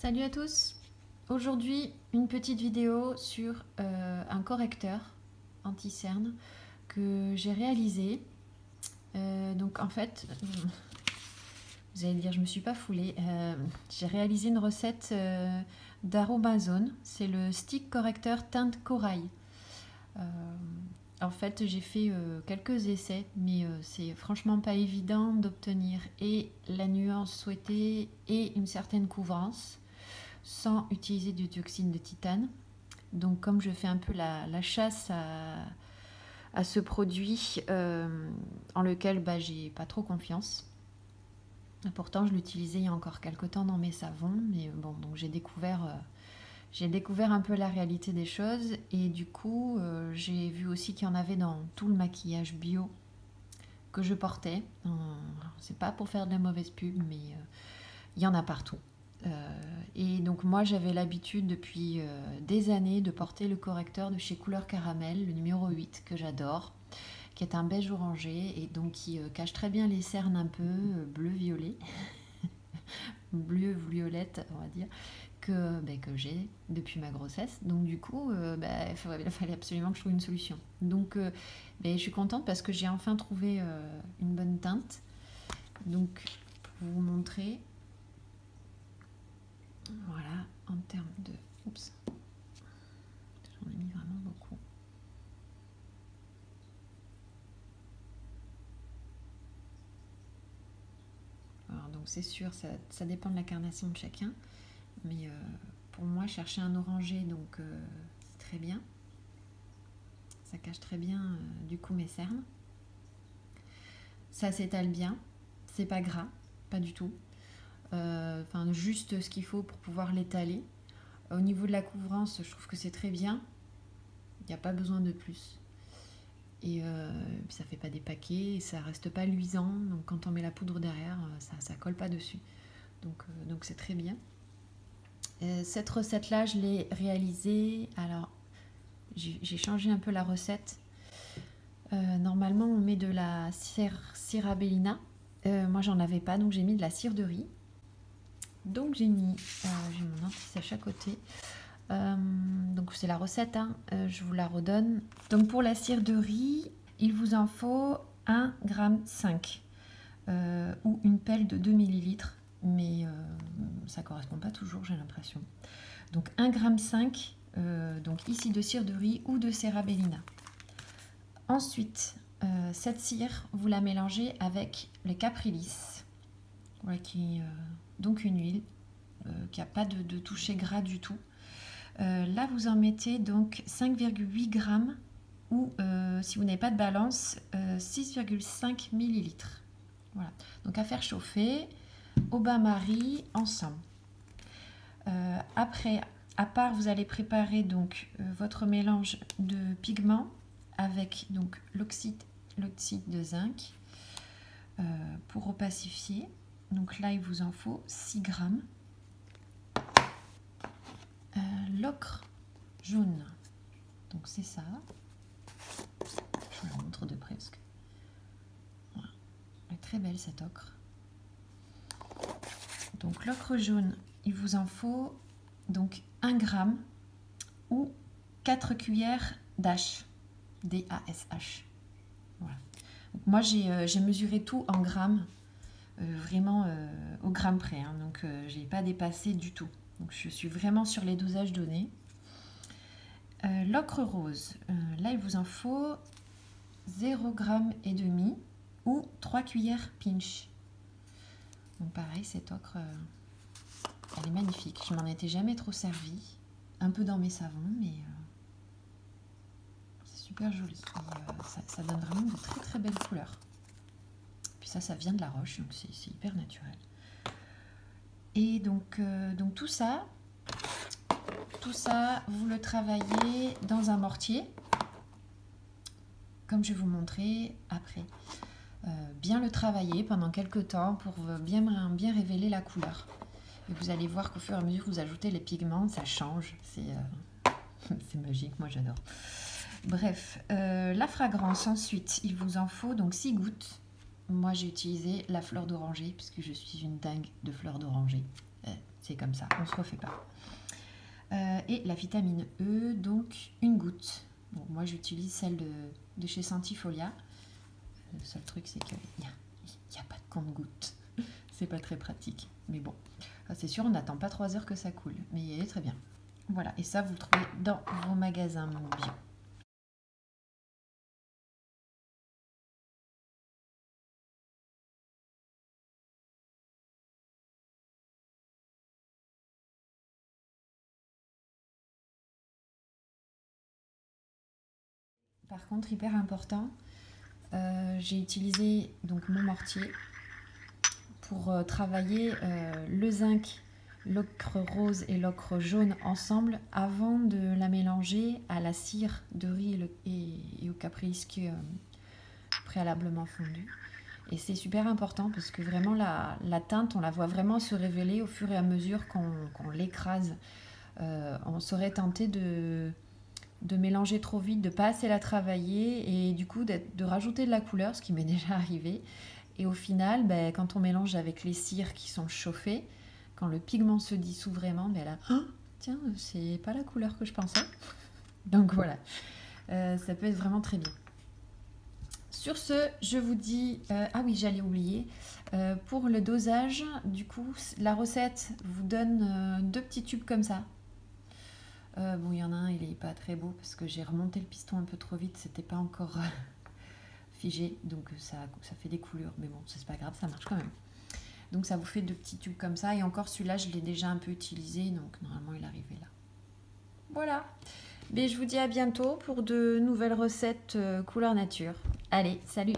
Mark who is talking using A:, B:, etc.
A: Salut à tous. Aujourd'hui, une petite vidéo sur un correcteur anti-cerne que j'ai réalisé. Donc en fait, vous allez dire je me suis pas foulée. J'ai réalisé une recette d'Aromazone. C'est le stick correcteur teinte corail. En fait, j'ai fait quelques essais, mais c'est franchement pas évident d'obtenir et la nuance souhaitée et une certaine couvrance sans utiliser de dioxyde de titane. Donc comme je fais un peu la chasse à ce produit en lequel j'ai pas trop confiance. Pourtant je l'utilisais il y a encore quelques temps dans mes savons, mais bon, donc j'ai découvert un peu la réalité des choses et du coup j'ai vu aussi qu'il y en avait dans tout le maquillage bio que je portais. C'est pas pour faire de la mauvaise pub, mais il y en a partout. Et donc moi j'avais l'habitude depuis des années de porter le correcteur de chez Couleur Caramel, le numéro 8 que j'adore, qui est un beige orangé et donc qui cache très bien les cernes un peu bleu-violet, bleu-violette on va dire, que j'ai depuis ma grossesse. Donc du coup il fallait absolument que je trouve une solution. Donc je suis contente parce que j'ai enfin trouvé une bonne teinte. Donc pour vous montrer, voilà, en termes de... Oups, j'en ai mis vraiment beaucoup. Alors donc c'est sûr, ça dépend de la carnation de chacun, mais pour moi, chercher un orangé, donc c'est très bien. Ça cache très bien du coup mes cernes. Ça s'étale bien, c'est pas gras, pas du tout. Juste ce qu'il faut pour pouvoir l'étaler. Au niveau de la couvrance, je trouve que c'est très bien. Il n'y a pas besoin de plus. Et ça fait pas des paquets, et ça reste pas luisant. Donc quand on met la poudre derrière, ça colle pas dessus. Donc c'est très bien. Cette recette-là, je l'ai réalisée. Alors, j'ai changé un peu la recette. Normalement, on met de la cire abellina. Moi, j'en avais pas, donc j'ai mis de la cire de riz. Donc j'ai mis, j'ai mon anti-sèche à côté. Donc c'est la recette, hein. Je vous la redonne. Donc pour la cire de riz, il vous en faut 1,5 g ou une pelle de 2 ml, mais ça correspond pas toujours, j'ai l'impression. Donc 1,5 g, donc ici de cire de riz ou de cérabellina. Ensuite, cette cire, vous la mélangez avec le caprilis, voilà, donc une huile qui n'a pas de toucher gras du tout. Là, vous en mettez donc 5,8 g ou, si vous n'avez pas de balance, 6,5 ml. Voilà. Donc à faire chauffer au bain-marie ensemble. Après, à part, vous allez préparer donc votre mélange de pigments avec donc l'oxyde de zinc pour opacifier. Donc là, il vous en faut 6 g. L'ocre jaune, donc c'est ça. Je vous la montre de près parce que voilà. Elle est très belle cette ocre. Donc l'ocre jaune, il vous en faut donc 1 g ou 4 cuillères d'H, D-A-S-H. Voilà. Donc moi j'ai mesuré tout en grammes, vraiment au gramme près, hein, donc j'ai pas dépassé du tout. Donc je suis vraiment sur les dosages donnés. L'ocre rose, là il vous en faut 0,5 g ou 3 cuillères pinch. Donc pareil, cette ocre, elle est magnifique. Je m'en étais jamais trop servie. Un peu dans mes savons, mais c'est super joli. Et, ça donne vraiment de très très belles couleurs. Puis ça vient de la roche, donc c'est hyper naturel. Et donc tout ça, vous le travaillez dans un mortier, comme je vais vous montrer après. Bien le travailler pendant quelques temps pour bien révéler la couleur. Et vous allez voir qu'au fur et à mesure que vous ajoutez les pigments, ça change. C'est magique, moi j'adore. Bref, la fragrance ensuite, il vous en faut donc 6 gouttes. Moi j'ai utilisé la fleur d'oranger puisque je suis une dingue de fleurs d'oranger. c'est comme ça, on se refait pas. Et la vitamine E, donc une goutte. Donc moi j'utilise celle de chez Sentifolia. Le seul truc c'est qu'il n'y a pas de compte-gouttes. C'est pas très pratique. Mais bon, c'est sûr, on n'attend pas 3 heures que ça coule. Mais il est très bien. Voilà, et ça vous le trouvez dans vos magasins bio. Par contre, hyper important, j'ai utilisé donc mon mortier pour travailler le zinc, l'ocre rose et l'ocre jaune ensemble avant de la mélanger à la cire de riz et au caprisque préalablement fondu. Et c'est super important parce que vraiment la teinte, on la voit vraiment se révéler au fur et à mesure qu'on l'écrase. On serait tenté de mélanger trop vite, de pas assez la travailler et du coup de rajouter de la couleur, ce qui m'est déjà arrivé. Et au final, quand on mélange avec les cires qui sont chauffées, quand le pigment se dissout vraiment, là, tiens, c'est pas la couleur que je pensais. Donc voilà, ça peut être vraiment très bien. Sur ce, je vous dis... ah oui, j'allais oublier. Pour le dosage, du coup, la recette vous donne 2 petits tubes comme ça. Bon, il y en a un, il est pas très beau parce que j'ai remonté le piston un peu trop vite, c'était pas encore figé, donc ça fait des coulures, mais bon, c'est pas grave, ça marche quand même. Donc ça vous fait 2 petits tubes comme ça, et encore celui-là, je l'ai déjà un peu utilisé, donc normalement il arrivait là. Voilà, mais je vous dis à bientôt pour de nouvelles recettes couleur nature. Allez, salut!